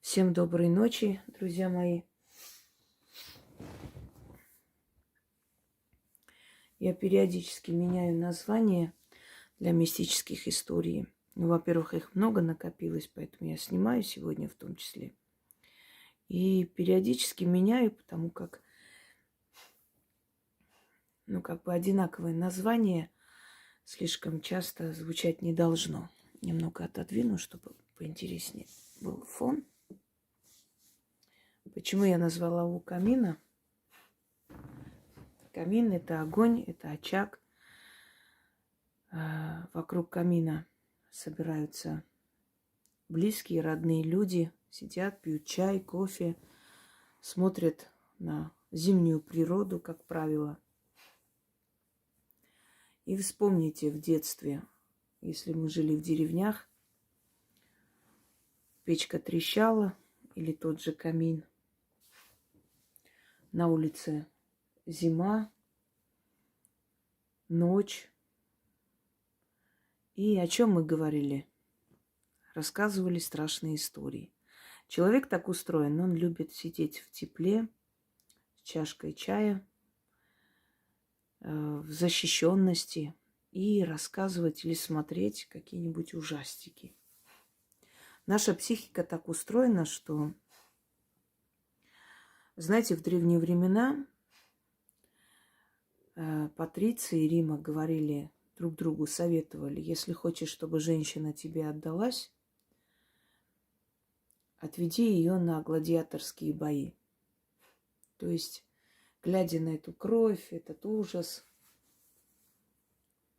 Всем доброй ночи, друзья мои. Я периодически меняю названия для мистических историй. Ну, во-первых, их много накопилось, поэтому я снимаю сегодня в том числе. И периодически меняю, потому как, одинаковое название слишком часто звучать не должно. Немного отодвину, чтобы поинтереснее был фон. Почему я назвала у камина? Камин – это огонь, это очаг. Вокруг камина собираются близкие, родные люди, сидят, пьют чай, кофе, смотрят на зимнюю природу, как правило. И вспомните в детстве, если мы жили в деревнях, печка трещала или тот же камин. На улице зима, ночь. И о чем мы говорили? Рассказывали страшные истории. Человек так устроен, он любит сидеть в тепле, с чашкой чая, в защищенности и рассказывать или смотреть какие-нибудь ужастики. Наша психика так устроена, что, знаете, в древние времена патриции Рима говорили друг другу, советовали: если хочешь, чтобы женщина тебе отдалась, отведи ее на гладиаторские бои. То есть, глядя на эту кровь, этот ужас,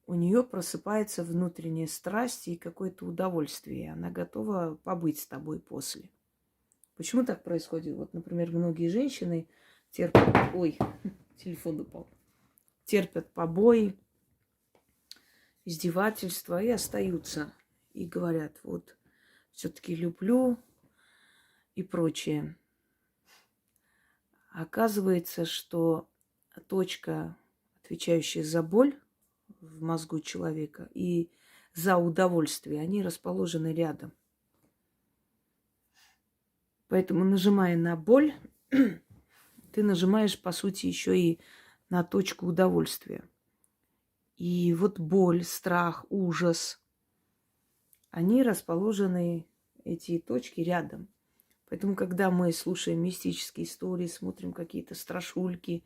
у нее просыпается внутренняя страсть и какое-то удовольствие. Она готова побыть с тобой после. Почему так происходит? Вот, например, многие женщины терпят... Ой, телефон упал. Терпят побои, издевательства и остаются. И говорят: вот, все-таки люблю и прочее. Оказывается, что точка, отвечающая за боль в мозгу человека и за удовольствие, они расположены рядом. Поэтому, нажимая на боль, ты нажимаешь, по сути, еще и на точку удовольствия. И вот боль, страх, ужас, они расположены, эти точки, рядом. Поэтому, когда мы слушаем мистические истории, смотрим какие-то страшульки,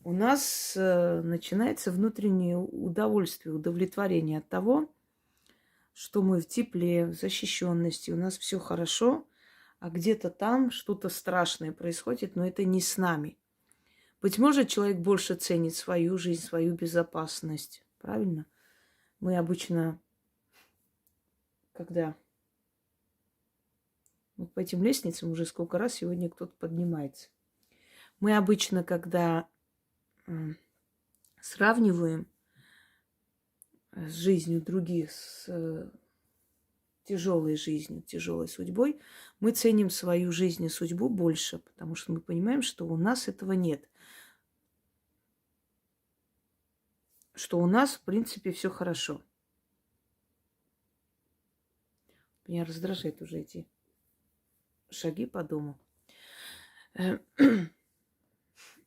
у нас начинается внутреннее удовольствие, удовлетворение от того, что мы в тепле, в защищенности, у нас все хорошо, а где-то там что-то страшное происходит, но это не с нами. Быть может, человек больше ценит свою жизнь, свою безопасность. Правильно? Мы обычно, когда вот по этим лестницам уже сколько раз сегодня кто-то поднимается. Мы обычно, когда сравниваем с жизнью других, с тяжелой жизнью, тяжелой судьбой, мы ценим свою жизнь и судьбу больше, потому что мы понимаем, что у нас этого нет. Что у нас, в принципе, все хорошо. Меня раздражают уже эти шаги по дому.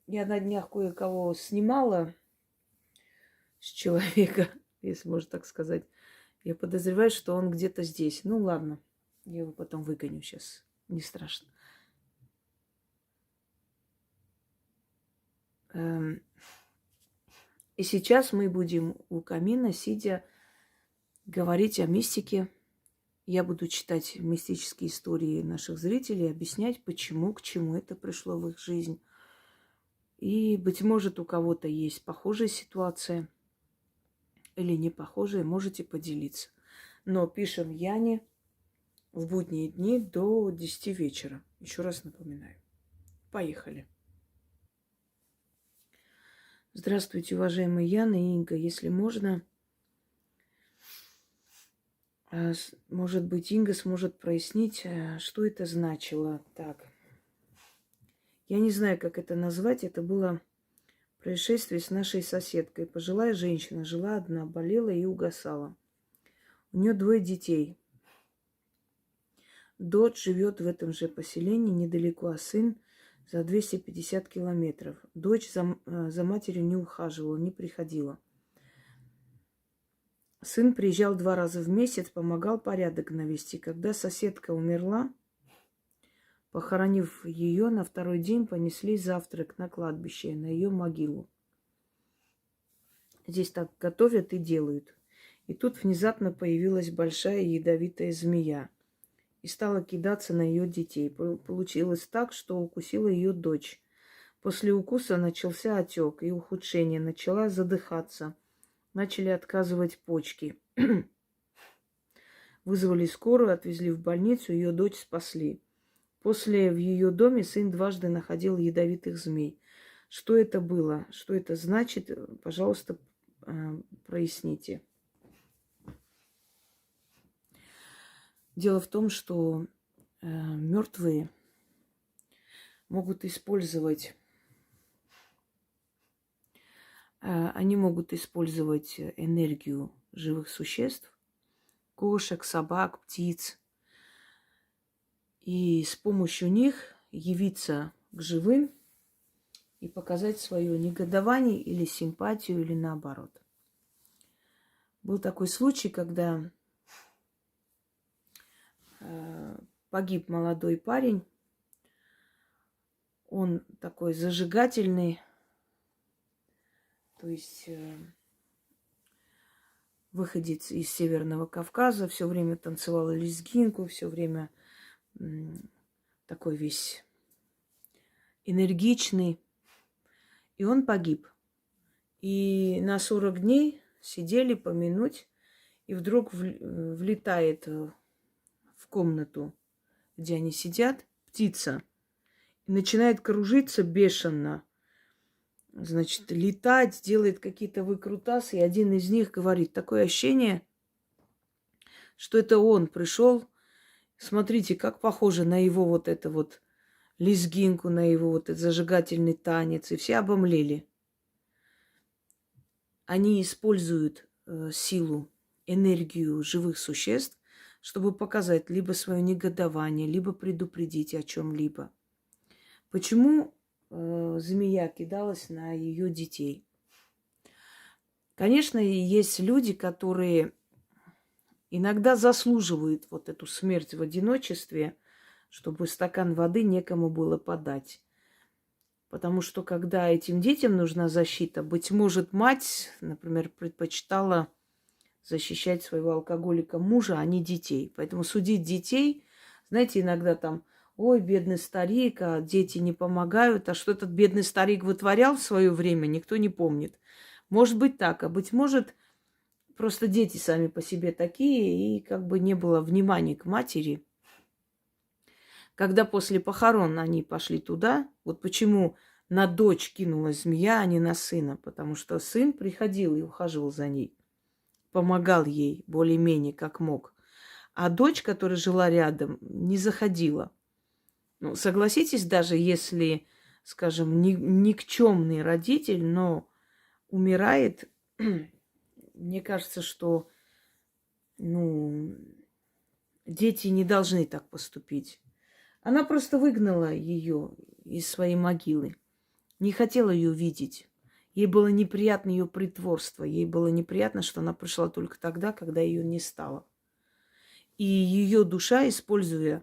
Я на днях кое-кого снимала с человека, если можно так сказать. Я подозреваю, что он где-то здесь. Ну ладно, я его потом выгоню сейчас. Не страшно. И сейчас мы будем у камина, сидя, говорить о мистике. Я буду читать мистические истории наших зрителей, объяснять, почему, к чему это пришло в их жизнь. И, быть может, у кого-то есть похожая ситуация или не похожая, можете поделиться. Но пишем Яне в будние дни до 10 вечера. Еще раз напоминаю. Поехали. Здравствуйте, уважаемые Яна и Инга. Если можно, может быть, Инга сможет прояснить, что это значило. Так. Я не знаю, как это назвать. Это было происшествие с нашей соседкой. Пожилая женщина, жила одна, болела и угасала. У нее 2 детей. Дочь живет в этом же поселении недалеко, а сын за 250 километров. Дочь за матерью не ухаживала, не приходила. Сын приезжал 2 раза в месяц, помогал порядок навести. Когда соседка умерла, похоронив ее, на второй день понесли завтрак на кладбище, на ее могилу. Здесь так готовят и делают. И тут внезапно появилась большая ядовитая змея и стала кидаться на ее детей. Получилось так, что укусила ее дочь. После укуса начался отек и ухудшение. Начала задыхаться. Начали отказывать почки. Вызвали скорую, отвезли в больницу, ее дочь спасли. После в ее доме сын дважды находил ядовитых змей. Что это было? Что это значит? Пожалуйста, проясните. Дело в том, что мертвые могут использовать, они могут использовать энергию живых существ, кошек, собак, птиц, и с помощью них явиться к живым и показать свое негодование или симпатию, или наоборот. Был такой случай, когда погиб молодой парень. Он такой зажигательный, то есть выходец из Северного Кавказа, все время танцевал лезгинку, все время такой весь энергичный. И он погиб. И на 40 дней сидели помянуть, и вдруг влетает в комнату, где они сидят, птица. И начинает кружиться бешено. Значит, летать, делает какие-то выкрутасы. И один из них говорит, такое ощущение, что это он пришел. Смотрите, как похоже на его вот это вот лезгинку, на его вот этот зажигательный танец. И все обомлели. Они используют силу, энергию живых существ, чтобы показать либо свое негодование, либо предупредить о чем-либо. Почему змея кидалась на ее детей? Конечно, есть люди, которые иногда заслуживают вот эту смерть в одиночестве, чтобы стакан воды некому было подать. Потому что когда этим детям нужна защита, быть может, мать, например, предпочитала защищать своего алкоголика мужа, а не детей. Поэтому судить детей, знаете, иногда там, ой, бедный старик, а дети не помогают, а что этот бедный старик вытворял в свое время, никто не помнит. Может быть так, а быть может, просто дети сами по себе такие, и как бы не было внимания к матери. Когда после похорон они пошли туда, вот почему на дочь кинулась змея, а не на сына, потому что сын приходил и ухаживал за ней, помогал ей более-менее как мог. А дочь, которая жила рядом, не заходила. Ну, согласитесь, даже если, скажем, никчемный родитель, но умирает, мне кажется, что дети не должны так поступить. Она просто выгнала ее из своей могилы. Не хотела ее видеть. Ей было неприятно ее притворство. Ей было неприятно, что она пришла только тогда, когда ее не стало. И ее душа, используя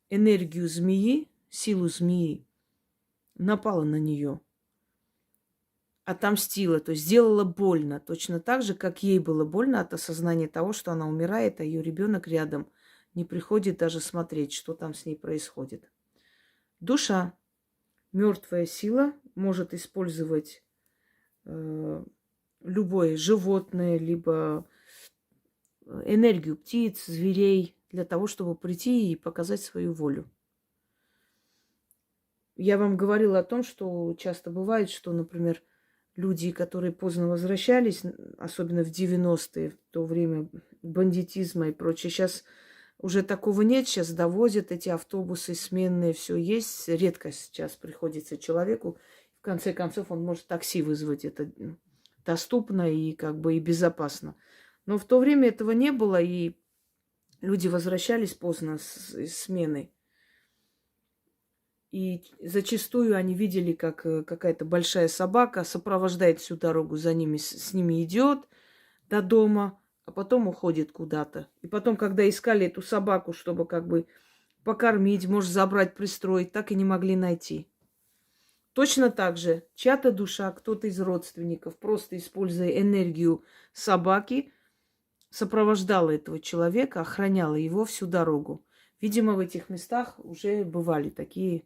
энергию змеи, силу змеи, напала на нее. Отомстила, то есть сделала больно. Точно так же, как ей было больно от осознания того, что она умирает, а ее ребенок рядом не приходит даже смотреть, что там с ней происходит. Душа, мертвая сила, может использовать любое животное, либо энергию птиц, зверей, для того, чтобы прийти и показать свою волю. Я вам говорила о том, что часто бывает, что, например, люди, которые поздно возвращались, особенно в 90-е, в то время бандитизма и прочее, сейчас уже такого нет, сейчас довозят эти автобусы сменные, все есть. Редко сейчас приходится человеку. В конце концов, он может такси вызвать. Это доступно и как бы и безопасно. Но в то время этого не было, и Люди возвращались поздно из смены. И зачастую они видели, как какая-то большая собака сопровождает всю дорогу за ними, с ними идет до дома, а потом уходит куда-то. И потом, когда искали эту собаку, чтобы как бы покормить, может, забрать, пристроить, так и не могли найти. Точно так же чья-то душа, кто-то из родственников, просто используя энергию собаки, сопровождала этого человека, охраняла его всю дорогу. Видимо, в этих местах уже бывали такие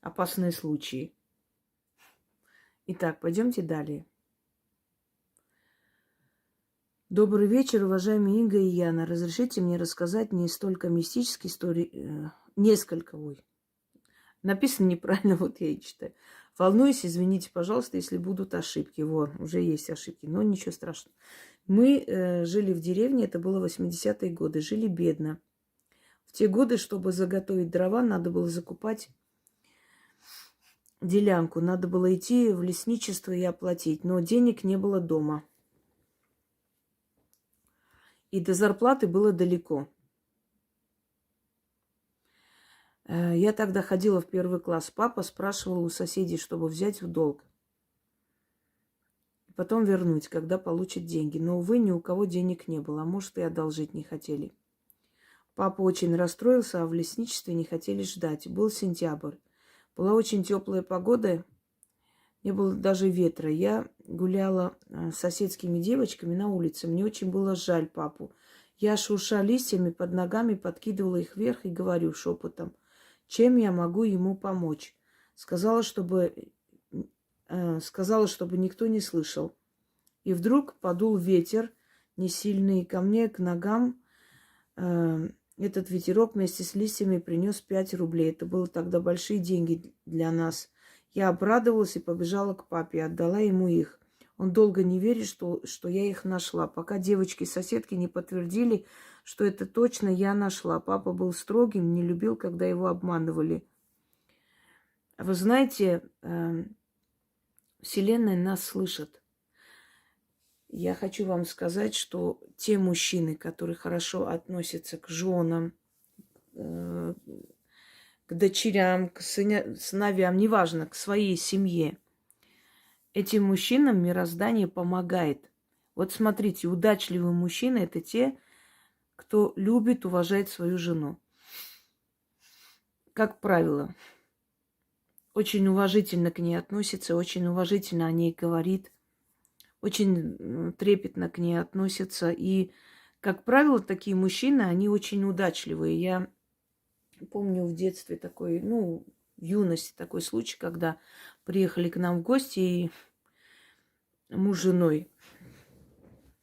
опасные случаи. Итак, пойдемте далее. Добрый вечер, уважаемые Инга и Яна. Разрешите мне рассказать не столько мистические истории, несколько, написано неправильно, вот я и читаю. Волнуюсь, извините, пожалуйста, если будут ошибки. Вот, уже есть ошибки, но ничего страшного. Мы жили в деревне, это было 80-е годы, жили бедно. В те годы, чтобы заготовить дрова, надо было закупать делянку, надо было идти в лесничество и оплатить, но денег не было дома. И до зарплаты было далеко. Я тогда ходила в первый класс. Папа спрашивал у соседей, чтобы взять в долг. И потом вернуть, когда получит деньги. Но, увы, ни у кого денег не было. А может, и одолжить не хотели. Папа очень расстроился, а в лесничестве не хотели ждать. Был сентябрь. Была очень теплая погода. Не было даже ветра. Я гуляла с соседскими девочками на улице. Мне очень было жаль папу. Я, шурша листьями под ногами, подкидывала их вверх и говорю шепотом: чем я могу ему помочь? Сказала, чтобы никто не слышал. И вдруг подул ветер, не сильный, ко мне, к ногам. Этот ветерок вместе с листьями принес 5 рублей. Это было тогда большие деньги для нас. Я обрадовалась и побежала к папе, отдала ему их. Он долго не верит, что я их нашла, пока девочки-соседки не подтвердили, что это точно я нашла. Папа был строгим, не любил, когда его обманывали. Вы знаете, Вселенная нас слышит. Я хочу вам сказать, что те мужчины, которые хорошо относятся к женам, к дочерям, к сыновьям, неважно, к своей семье, этим мужчинам мироздание помогает. Вот смотрите, удачливые мужчины – это те, кто любит, уважает свою жену. Как правило, очень уважительно к ней относится, очень уважительно о ней говорит, очень трепетно к ней относится. И, как правило, такие мужчины, они очень удачливые. Я помню в детстве такой, в юности такой случай, когда приехали к нам в гости, и муж с женой,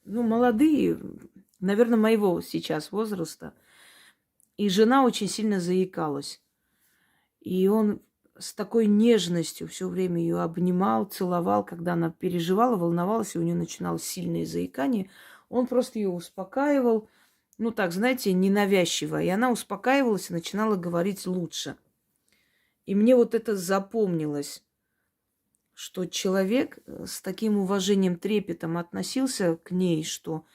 молодые, наверное, моего сейчас возраста, и жена очень сильно заикалась. И он с такой нежностью все время ее обнимал, целовал, когда она переживала, волновалась, и у нее начиналось сильное заикание. Он просто ее успокаивал, так, знаете, ненавязчиво. И она успокаивалась и начинала говорить лучше. И мне вот это запомнилось, что человек с таким уважением, трепетом относился к ней, что,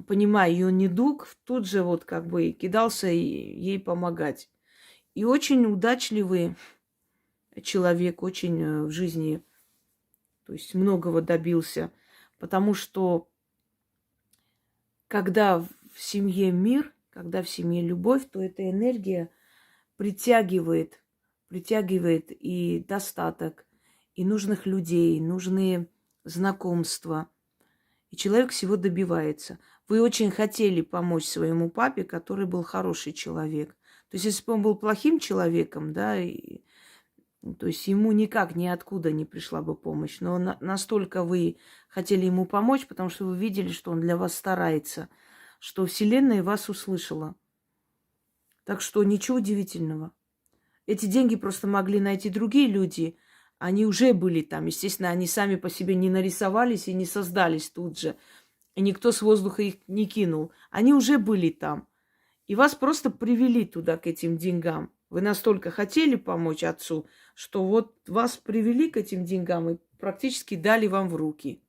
понимая ее недуг, тут же кидался ей помогать. И очень удачливый человек, очень в жизни, то есть многого добился. Потому что когда в семье мир, когда в семье любовь, то эта энергия притягивает и достаток, и нужных людей, нужные знакомства. И человек всего добивается. Вы очень хотели помочь своему папе, который был хороший человек. То есть, если бы он был плохим человеком, да, то есть ему никак ниоткуда не пришла бы помощь. Но настолько вы хотели ему помочь, потому что вы видели, что он для вас старается, что Вселенная вас услышала. Так что ничего удивительного. Эти деньги просто могли найти другие люди. Они уже были там. Естественно, они сами по себе не нарисовались и не создались тут же. И никто с воздуха их не кинул. Они уже были там. И вас просто привели туда, к этим деньгам. Вы настолько хотели помочь отцу, что вот вас привели к этим деньгам и практически дали вам в руки.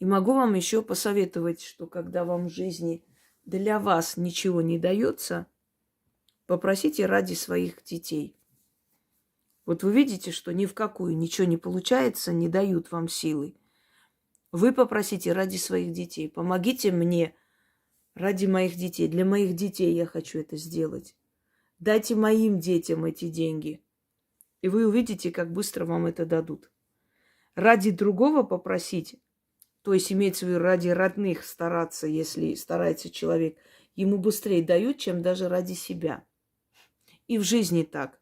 И могу вам еще посоветовать, что когда вам в жизни для вас ничего не дается, попросите ради своих детей. Вот вы видите, что ни в какую ничего не получается, не дают вам силы. Вы попросите ради своих детей. Помогите мне ради моих детей. Для моих детей я хочу это сделать. Дайте моим детям эти деньги. И вы увидите, как быстро вам это дадут. Ради другого попросить, то есть имеется в виду ради родных стараться, если старается человек, ему быстрее дают, чем даже ради себя. И в жизни так.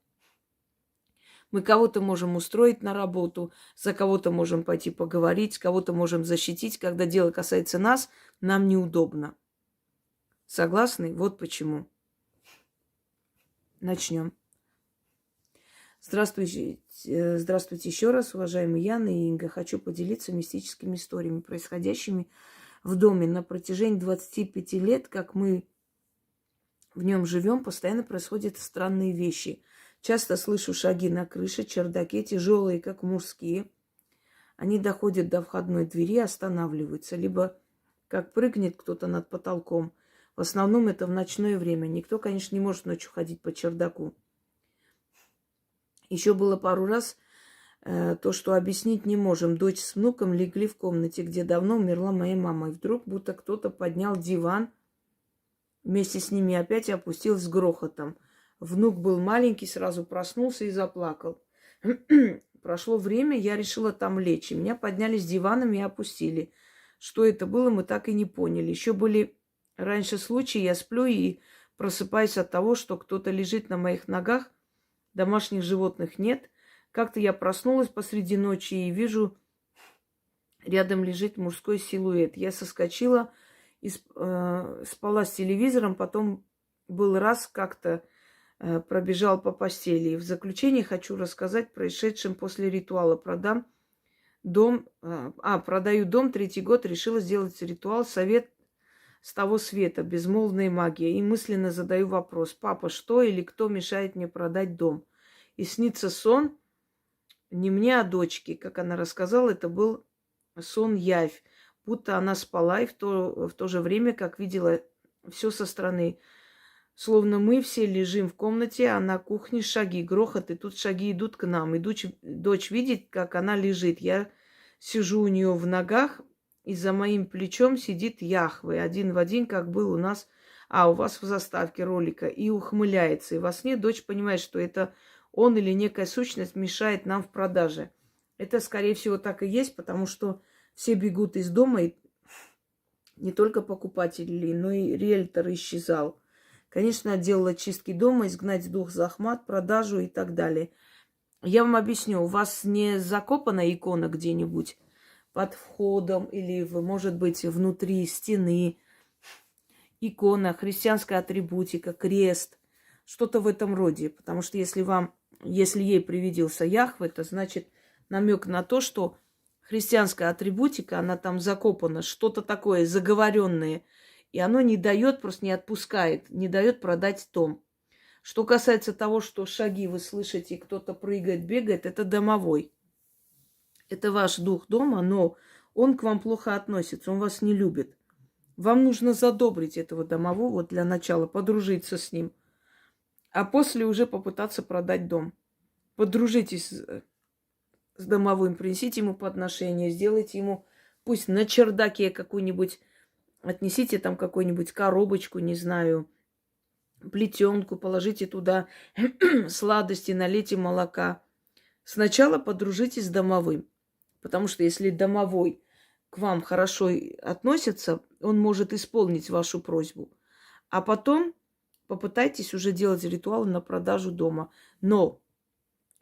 Мы кого-то можем устроить на работу, за кого-то можем пойти поговорить, кого-то можем защитить. Когда дело касается нас, нам неудобно. Согласны? Вот почему. Начнем. Здравствуйте еще раз, уважаемые Яна и Инга. Хочу поделиться мистическими историями, происходящими в доме. На протяжении 25 лет, как мы в нем живем, постоянно происходят странные вещи. Часто слышу шаги на крыше, чердаке, тяжелые, как мужские. Они доходят до входной двери, останавливаются. Либо как прыгнет кто-то над потолком. В основном это в ночное время. Никто, конечно, не может ночью ходить по чердаку. Еще было пару раз то, что объяснить не можем. Дочь с внуком легли в комнате, где давно умерла моя мама. И вдруг будто кто-то поднял диван, вместе с ними опять опустил с грохотом. Внук был маленький, сразу проснулся и заплакал. Прошло время, я решила там лечь. И меня подняли с диваном и опустили. Что это было, мы так и не поняли. Еще были раньше случаи, я сплю и просыпаюсь от того, что кто-то лежит на моих ногах. Домашних животных нет. Как-то я проснулась посреди ночи и вижу, рядом лежит мужской силуэт. Я соскочила, и спала с телевизором, потом был раз как-то пробежал по постели. И в заключение хочу рассказать происшедшем после ритуала. Продаю дом, 3-й год, решила сделать ритуал «Совет с того света», безмолвная магия. И мысленно задаю вопрос: папа, что или кто мешает мне продать дом? И снится сон не мне, а дочке. Как она рассказала, это был сон-явь. Будто она спала и в то же время, как видела все со стороны. Словно мы все лежим в комнате, а на кухне шаги, грохот, и тут шаги идут к нам. И дочь видит, как она лежит. Я сижу у нее в ногах, и за моим плечом сидит Яхве, один в один, как был у нас, у вас в заставке ролика, и ухмыляется. И во сне дочь понимает, что это он или некая сущность мешает нам в продаже. Это, скорее всего, так и есть, потому что все бегут из дома, и не только покупатели, но и риэлтор исчезал. Конечно, делала чистки дома, изгнать дух захмат, продажу и так далее. Я вам объясню, у вас не закопана икона где-нибудь под входом или, может быть, внутри стены, икона, христианская атрибутика, крест, что-то в этом роде. Потому что если ей привиделся Яхве, это значит намек на то, что христианская атрибутика, она там закопана, что-то такое заговоренное, и оно не дает, просто не отпускает, не дает продать дом. Что касается того, что шаги вы слышите, кто-то прыгает, бегает, это домовой. Это ваш дух дома, но он к вам плохо относится, он вас не любит. Вам нужно задобрить этого домового для начала, подружиться с ним, а после уже попытаться продать дом. Подружитесь с домовым, принесите ему подношение, сделайте ему, пусть на чердаке какую-нибудь, отнесите там какую-нибудь коробочку, не знаю, плетенку, положите туда сладости, налейте молока. Сначала подружитесь с домовым. Потому что если домовой к вам хорошо относится, он может исполнить вашу просьбу. А потом попытайтесь уже делать ритуалы на продажу дома. Но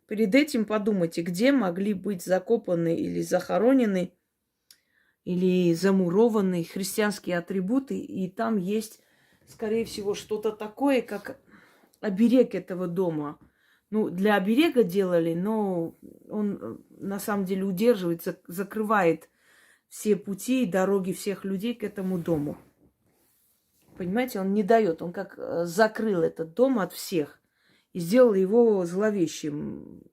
перед этим подумайте, где могли быть закопаны или захоронены, или замурованы христианские атрибуты. И там есть, скорее всего, что-то такое, как оберег этого дома. Для оберега делали, но он на самом деле удерживает, закрывает все пути и дороги всех людей к этому дому. Понимаете, он не дает, он как закрыл этот дом от всех и сделал его зловещим.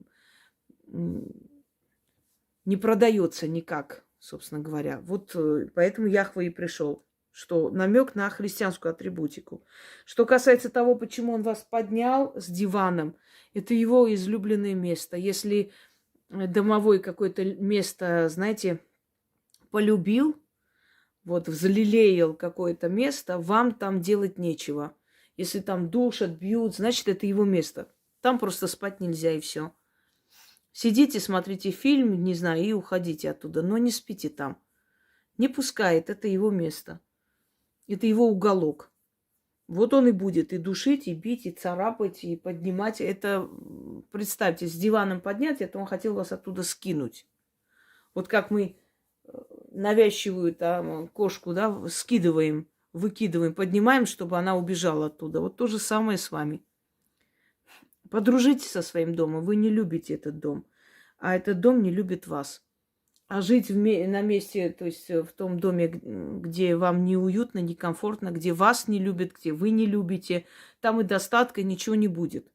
Не продается никак, собственно говоря. Вот поэтому Яхве и пришел, что намек на христианскую атрибутику. Что касается того, почему он вас поднял с диваном, это его излюбленное место. Если домовой какое-то место, знаете, полюбил, вот взлелеял какое-то место, вам там делать нечего. Если там душат, бьют, значит, это его место. Там просто спать нельзя, и все. Сидите, смотрите фильм, не знаю, и уходите оттуда, но не спите там. Не пускает, это его место. Это его уголок. Вот он и будет и душить, и бить, и царапать, и поднимать. Это, представьте, с диваном поднять, это он хотел вас оттуда скинуть. Вот как мы навязчивую там кошку, да, скидываем, выкидываем, поднимаем, чтобы она убежала оттуда. Вот то же самое с вами. Подружитесь со своим домом. Вы не любите этот дом, а этот дом не любит вас. А жить на месте, то есть в том доме, где вам неуютно, некомфортно, где вас не любят, где вы не любите, там и достатка, ничего не будет.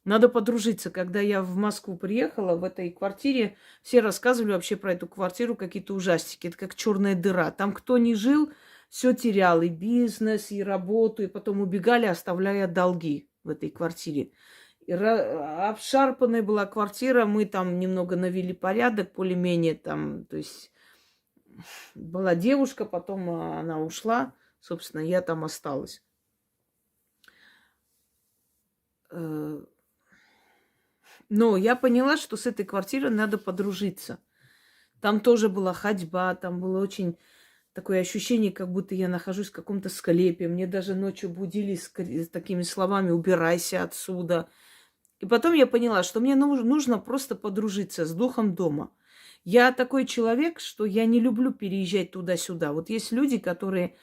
Надо подружиться. Когда я в Москву приехала, в этой квартире, все рассказывали вообще про эту квартиру какие-то ужастики. Это как черная дыра. Там кто ни жил, все терял. И бизнес, и работу, и потом убегали, оставляя долги в этой квартире. Обшарпанная была квартира, мы там немного навели порядок, более-менее там, то есть была девушка, потом она ушла, собственно, я там осталась. Но я поняла, что с этой квартирой надо подружиться. Там тоже была ходьба, там было очень такое ощущение, как будто я нахожусь в каком-то склепе. Мне даже ночью будили с такими словами «убирайся отсюда». И потом я поняла, что мне нужно просто подружиться с духом дома. Я такой человек, что я не люблю переезжать туда-сюда. Вот есть люди, которые,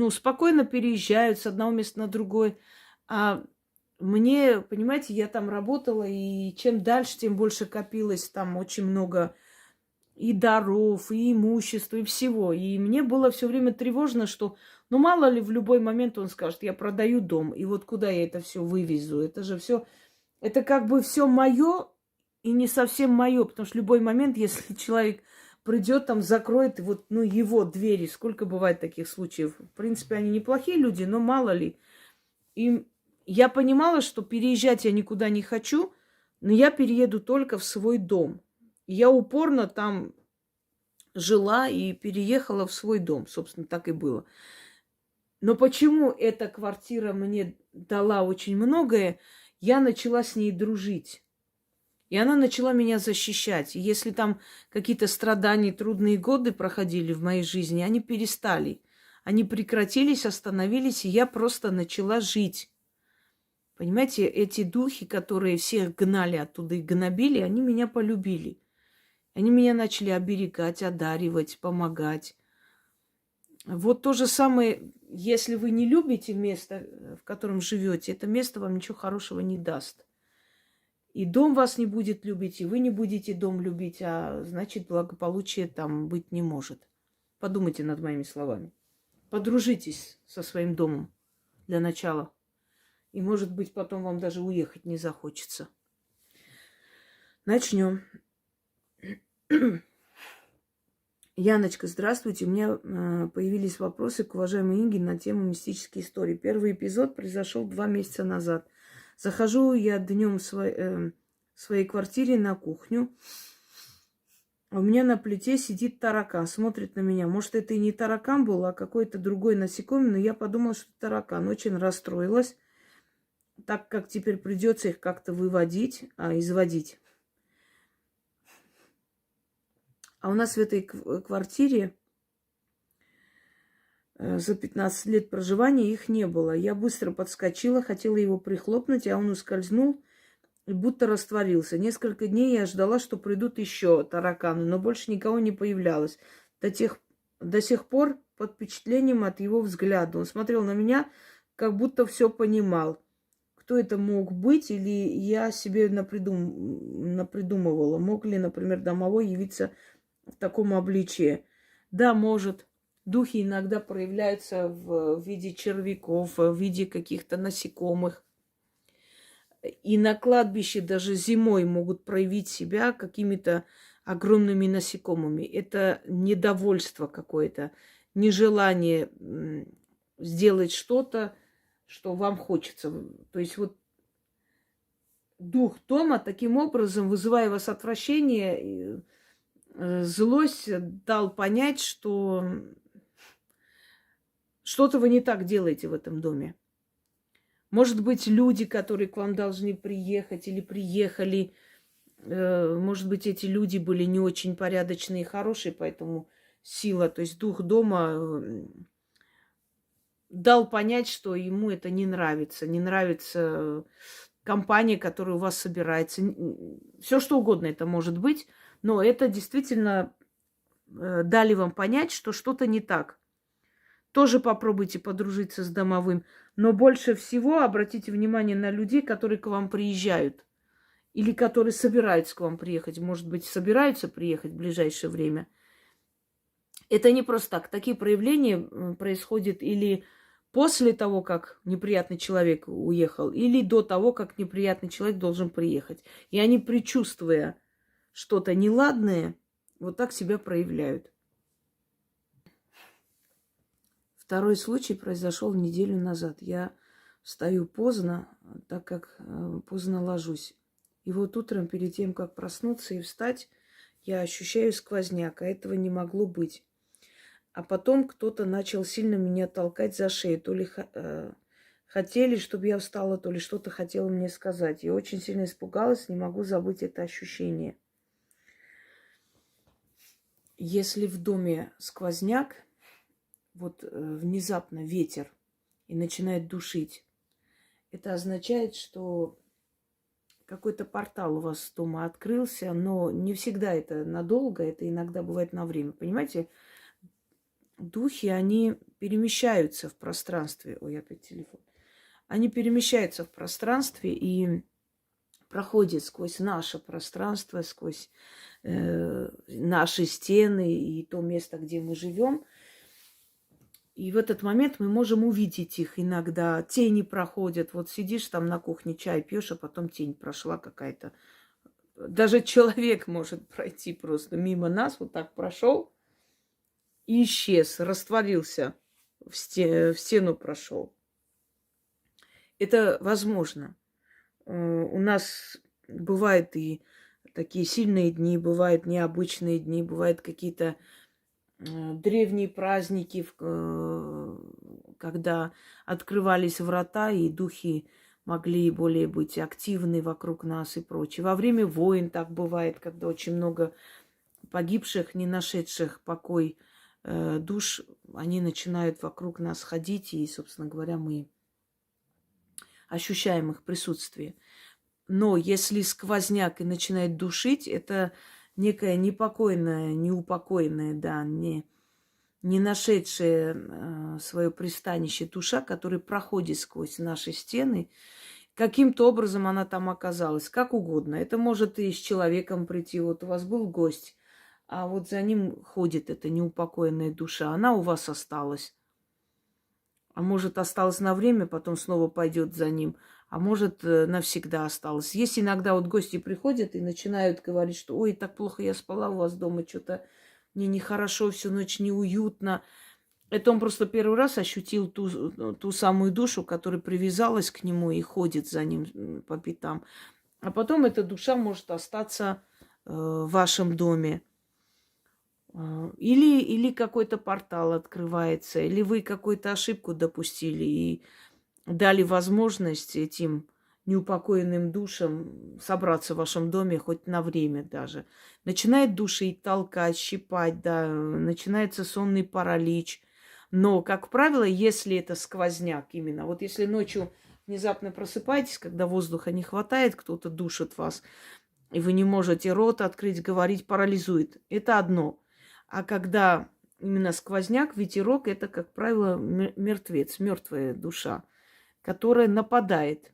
спокойно переезжают с одного места на другое. А мне, понимаете, я там работала, и чем дальше, тем больше копилось там очень много и даров, и имущества, и всего. И мне было все время тревожно, что, мало ли, в любой момент он скажет, я продаю дом, и вот куда я это все вывезу? Это же все... Это как бы все мое и не совсем мое, потому что в любой момент, если человек придет, там закроет вот, его двери, сколько бывает таких случаев. В принципе, они неплохие люди, но мало ли. И я понимала, что переезжать я никуда не хочу, но я перееду только в свой дом. И я упорно там жила и переехала в свой дом. Собственно, так и было. Но почему эта квартира мне дала очень многое? Я начала с ней дружить. И она начала меня защищать. И если там какие-то страдания, трудные годы проходили в моей жизни, они перестали. Они прекратились, остановились, и я просто начала жить. Понимаете, эти духи, которые всех гнали оттуда и гнобили, они меня полюбили. Они меня начали оберегать, одаривать, помогать. Вот то же самое, если вы не любите место, в котором живете, это место вам ничего хорошего не даст. И дом вас не будет любить, и вы не будете дом любить, а значит, благополучия там быть не может. Подумайте над моими словами. Подружитесь со своим домом для начала. И, может быть, потом вам даже уехать не захочется. Начнем. Яночка, здравствуйте. У меня появились вопросы к уважаемой Инге на тему мистические истории. Первый эпизод произошел 2 месяца назад. Захожу я днем в своей квартире на кухню. У меня на плите сидит таракан, смотрит на меня. Может, это и не таракан был, а какой-то другой насекомый, но я подумала, что таракан. Очень расстроилась, так как теперь придется их как-то выводить, изводить. А у нас в этой квартире за 15 лет проживания их не было. Я быстро подскочила, хотела его прихлопнуть, а он ускользнул и будто растворился. Несколько дней я ждала, что придут еще тараканы, но больше никого не появлялось. До сих пор под впечатлением от его взгляда. Он смотрел на меня, как будто все понимал. Кто это мог быть, или я себе напридумывала. Мог ли, например, домовой явиться в таком обличии? Да, может. Духи иногда проявляются в виде червяков, в виде каких-то насекомых. И на кладбище даже зимой могут проявить себя какими-то огромными насекомыми. Это недовольство какое-то. нежелание сделать что-то, что вам хочется. То есть вот дух дома таким образом, вызывая у вас отвращение, злость, дал понять, что что-то вы не так делаете в этом доме. Может быть, люди, которые к вам должны приехать или приехали, может быть, эти люди были не очень порядочные и хорошие, поэтому сила, то есть дух дома дал понять, что ему это не нравится. Не нравится компания, которая у вас собирается. Все что угодно это может быть, но это действительно дали вам понять, что что-то не так. Тоже попробуйте подружиться с домовым. Но больше всего обратите внимание на людей, которые к вам приезжают. Или которые собираются к вам приехать. Может быть, собираются приехать в ближайшее время. Это не просто так. Такие проявления происходят или после того, как неприятный человек уехал, или до того, как неприятный человек должен приехать. И они, предчувствуя что-то неладное, вот так себя проявляют. Второй случай произошел неделю назад. Я встаю поздно, так как поздно ложусь. И вот утром, перед тем, как проснуться и встать, я ощущаю сквозняк, а этого не могло быть. А потом кто-то начал сильно меня толкать за шею. То ли хотели, чтобы я встала, то ли что-то хотела мне сказать. Я очень сильно испугалась, не могу забыть это ощущение. Если в доме сквозняк, вот внезапно ветер и начинает душить, это означает, что какой-то портал у вас дома открылся, но не всегда это надолго, это иногда бывает на время. Понимаете, духи, они перемещаются в пространстве. Ой, опять телефон. Они перемещаются в пространстве и проходят сквозь наше пространство, сквозь наши стены и то место, где мы живем. И в этот момент мы можем увидеть их иногда. Тени проходят. Вот сидишь там на кухне, чай пьешь, а потом тень прошла какая-то. Даже человек может пройти просто мимо нас, вот так прошел и исчез, растворился, в стену прошел. Это возможно. У нас бывают и такие сильные дни, бывают необычные дни, бывают какие-то древние праздники, когда открывались врата, и духи могли более быть активны вокруг нас и прочее. Во время войн так бывает, когда очень много погибших, не нашедших покой душ, они начинают вокруг нас ходить, и, собственно говоря, мы ощущаем их присутствие. Но если сквозняк и начинает душить, это некая непокойная, неупокоенная, да, не нашедшая свое пристанище душа, которая проходит сквозь наши стены. Каким-то образом она там оказалась, как угодно. Это может и с человеком прийти. Вот у вас был гость, а вот за ним ходит эта неупокоенная душа. Она у вас осталась. А может, осталась на время, потом снова пойдет за ним. А может, навсегда осталась. Есть иногда вот гости приходят и начинают говорить, что ой, так плохо я спала у вас дома, что-то мне нехорошо, всю ночь неуютно. Это он просто первый раз ощутил ту самую душу, которая привязалась к нему и ходит за ним по пятам. А потом эта душа может остаться в вашем доме. Или какой-то портал открывается, или вы какую-то ошибку допустили и дали возможность этим неупокоенным душам собраться в вашем доме хоть на время даже. Начинает душить, толкать, щипать, да, начинается сонный паралич. Но, как правило, если это сквозняк именно, вот если ночью внезапно просыпаетесь, когда воздуха не хватает, кто-то душит вас, и вы не можете рот открыть, говорить, парализует. Это одно. А когда именно сквозняк, ветерок, это, как правило, мертвец, мертвая душа, которая нападает.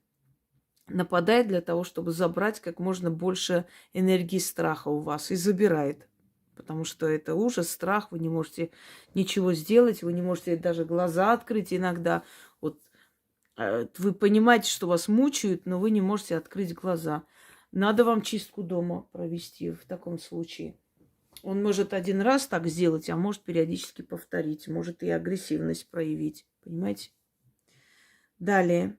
Нападает для того, чтобы забрать как можно больше энергии страха у вас и забирает. Потому что это ужас, страх, вы не можете ничего сделать, вы не можете даже глаза открыть иногда. Вот вы понимаете, что вас мучают, но вы не можете открыть глаза. Надо вам чистку дома провести в таком случае. Он может один раз так сделать, а может периодически повторить, может и агрессивность проявить. Понимаете? Далее.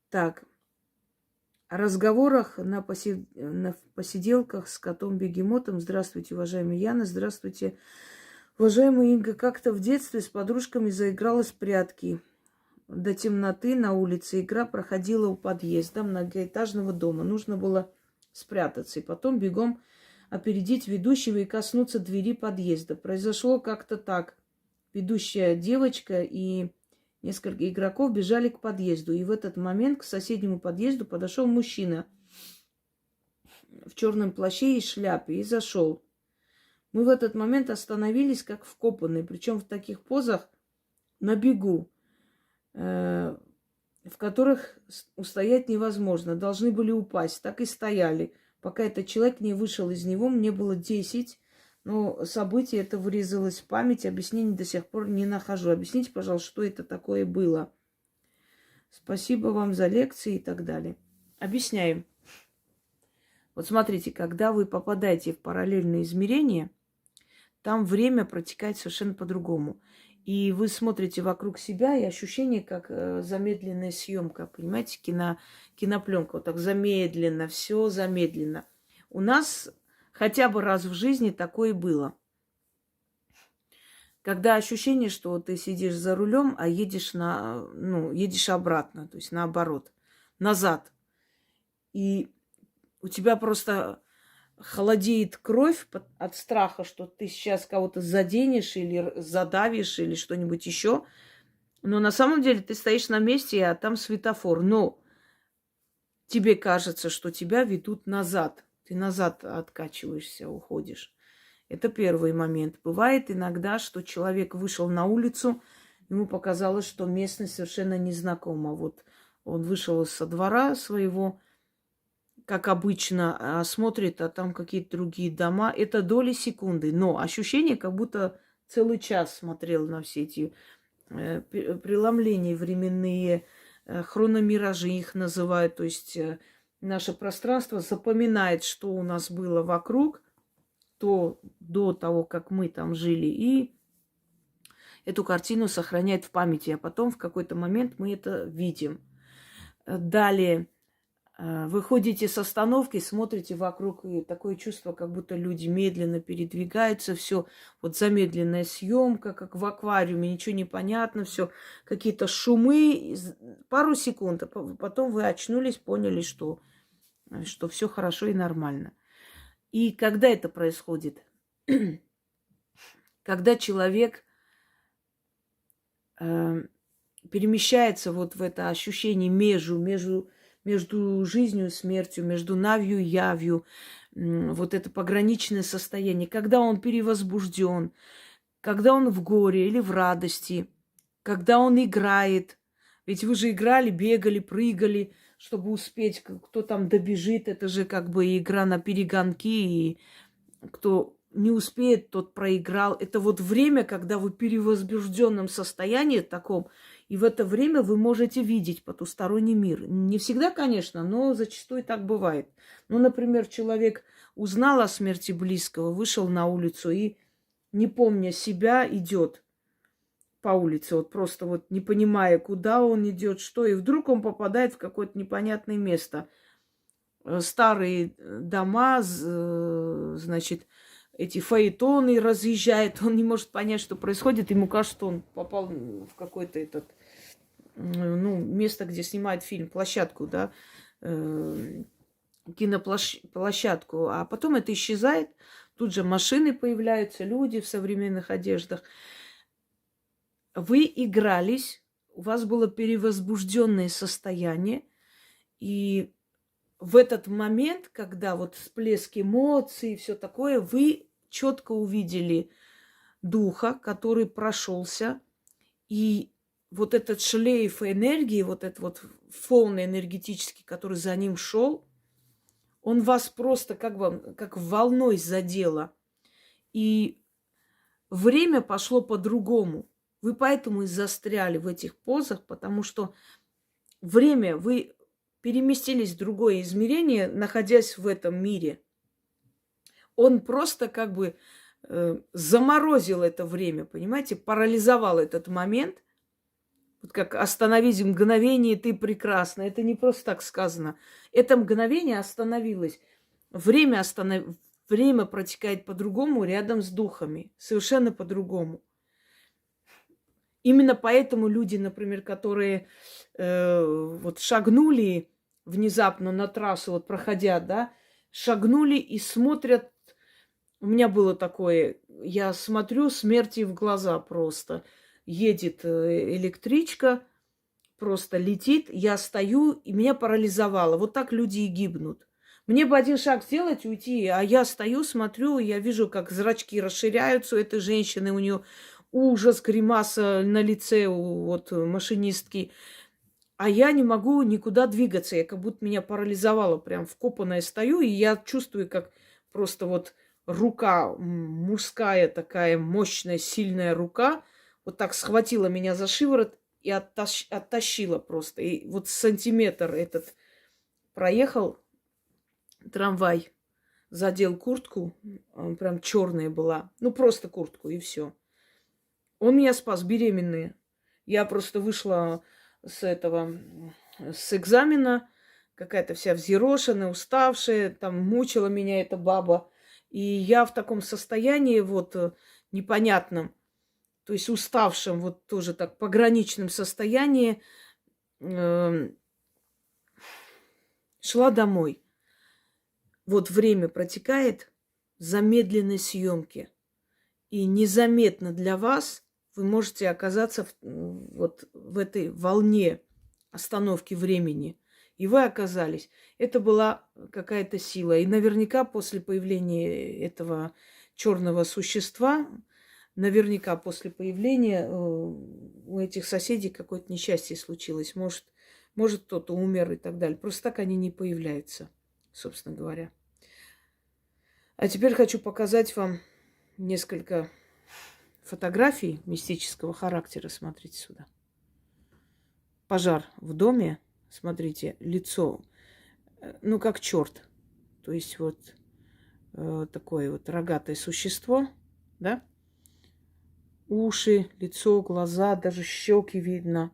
Так. О разговорах на посиделках с котом-бегемотом. Здравствуйте, уважаемая Яна. Здравствуйте, уважаемая Инга. Как-то в детстве с подружками заигралась в прятки. До темноты на улице игра проходила у подъезда многоэтажного дома. Нужно было спрятаться и потом бегом опередить ведущего и коснуться двери подъезда. Произошло как-то так. Ведущая девочка и несколько игроков бежали к подъезду. И в этот момент к соседнему подъезду подошел мужчина в черном плаще и шляпе и зашел. Мы в этот момент остановились как вкопанные, причем в таких позах на бегу, в которых устоять невозможно. Должны были упасть. Так и стояли. Пока этот человек не вышел из него, мне было 10. Но событие это вырезалось в память. Объяснений до сих пор не нахожу. Объясните, пожалуйста, что это такое было. Спасибо вам за лекции и так далее. Объясняем. Вот смотрите, когда вы попадаете в параллельное измерение, там время протекает совершенно по-другому. И вы смотрите вокруг себя, и ощущение, как замедленная съемка, понимаете, кинопленка. Вот так замедленно, все замедленно. У нас хотя бы раз в жизни такое было. Когда ощущение, что ты сидишь за рулем, а едешь едешь обратно, то есть наоборот, назад. И у тебя просто холодеет кровь от страха, что ты сейчас кого-то заденешь или задавишь или что-нибудь еще. Но на самом деле ты стоишь на месте, а там светофор. Но тебе кажется, что тебя ведут назад. Ты назад откачиваешься, уходишь. Это первый момент. Бывает иногда, что человек вышел на улицу, ему показалось, что местность совершенно незнакома. Вот он вышел со двора своего, как обычно, смотрит, а там какие-то другие дома. Это доли секунды. Но ощущение, как будто целый час смотрел на все эти преломления временные, хрономиражи их называют. То есть наше пространство запоминает, что у нас было вокруг, то до того, как мы там жили, и эту картину сохраняет в памяти, а потом в какой-то момент мы это видим. Далее вы ходите с остановки, смотрите вокруг, и такое чувство, как будто люди медленно передвигаются, все вот замедленная съемка, как в аквариуме, ничего не понятно, все какие-то шумы, пару секунд, а потом вы очнулись, поняли, что все хорошо и нормально. И когда это происходит? Когда человек перемещается вот в это ощущение между жизнью и смертью, между навью и явью, вот это пограничное состояние, когда он перевозбужден, когда он в горе или в радости, когда он играет. Ведь вы же играли, бегали, прыгали, чтобы успеть, кто там добежит. Это же как бы игра на перегонки, и кто не успеет, тот проиграл. Это вот время, когда вы в перевозбужденном состоянии таком, и в это время вы можете видеть потусторонний мир. Не всегда, конечно, но зачастую так бывает. Ну, например, человек узнал о смерти близкого, вышел на улицу и, не помня себя, идет по улице, вот просто вот не понимая, куда он идет, что, и вдруг он попадает в какое-то непонятное место. Старые дома, значит, эти фаэтоны разъезжают, он не может понять, что происходит, ему кажется, что он попал в какое-то место, где снимают фильм, площадку, да, киноплощадку, а потом это исчезает, тут же машины появляются, люди в современных одеждах. Вы игрались, у вас было перевозбужденное состояние, и в этот момент, когда вот всплеск эмоций и все такое, вы четко увидели духа, который прошелся, и вот этот шлейф энергии, вот этот вот фон энергетический, который за ним шел, он вас просто как волной задело. И время пошло по-другому. Вы поэтому и застряли в этих позах, потому что время вы переместились в другое измерение, находясь в этом мире. Он просто как бы заморозил это время, понимаете, парализовал этот момент. Вот как остановить мгновение, ты прекрасна. Это не просто так сказано. Это мгновение остановилось. Время протекает по-другому рядом с духами. Совершенно по-другому. Именно поэтому люди, например, которые вот шагнули внезапно на трассу, вот проходя, да, шагнули и смотрят. У меня было такое, я смотрю смерти в глаза просто. Едет электричка, просто летит, я стою, и меня парализовало. Вот так люди и гибнут. Мне бы один шаг сделать, уйти, а я стою, смотрю, я вижу, как зрачки расширяются у этой женщины, у нее ужас, гримаса на лице у вот машинистки. А я не могу никуда двигаться, я как будто меня парализовало, прям вкопанная стою, и я чувствую, как просто вот рука мужская такая мощная, сильная рука вот так схватила меня за шиворот и оттащила просто. И вот сантиметр этот проехал трамвай, задел куртку, он прям черная была, ну просто куртку и все. Он меня спас, беременная. Я просто вышла с экзамена, какая-то вся взъерошенная, уставшая, там мучила меня эта баба. И я в таком состоянии вот непонятном, то есть уставшем, вот тоже так пограничном состоянии, шла домой. Вот время протекает замедленной съемки. И незаметно для вас вы можете оказаться вот в этой волне остановки времени. И вы оказались. Это была какая-то сила. И наверняка после появления этого черного существа, наверняка после появления у этих соседей какое-то несчастье случилось. Может кто-то умер и так далее. Просто так они не появляются, собственно говоря. А теперь хочу показать вам несколько фотографий мистического характера. Смотрите сюда. Пожар в доме. Смотрите, лицо, ну, как черт. То есть вот такое вот рогатое существо, да? Уши, лицо, глаза, даже щеки видно.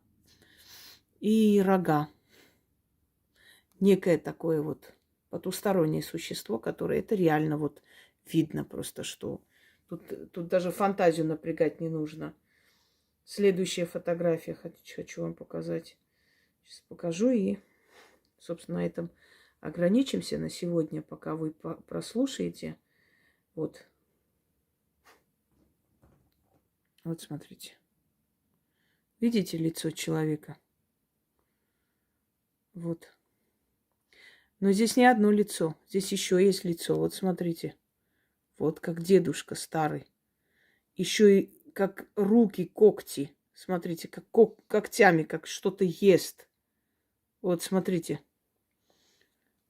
И рога. Некое такое вот потустороннее существо, которое это реально вот видно просто, что тут даже фантазию напрягать не нужно. Следующая фотография хочу вам показать. Сейчас покажу и, собственно, на этом ограничимся на сегодня, пока вы прослушаете. Вот. Вот смотрите. Видите лицо человека? Вот. Но здесь не одно лицо. Здесь еще есть лицо. Вот смотрите. Вот как дедушка старый. Еще и как руки, когти. Смотрите, как когтями, как что-то ест. Вот смотрите.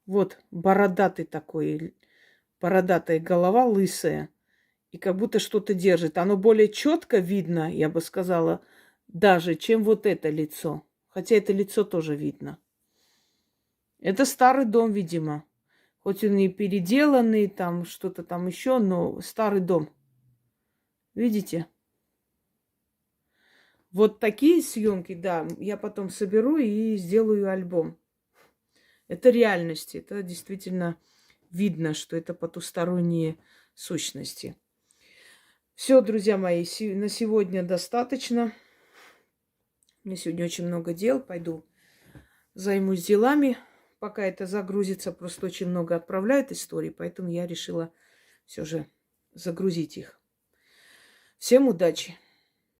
Вот бородатый такой. Бородатая голова лысая. И как будто что-то держит. Оно более четко видно, я бы сказала, даже, чем вот это лицо. Хотя это лицо тоже видно. Это старый дом, видимо. Хоть он и переделанный, там что-то там еще, но старый дом. Видите? Вот такие съемки, да, я потом соберу и сделаю альбом. Это реальность. Это действительно видно, что это потусторонние сущности. Все, друзья мои, на сегодня достаточно. У меня сегодня очень много дел. Пойду займусь делами. Пока это загрузится, просто очень много отправляют историй, поэтому я решила все же загрузить их. Всем удачи!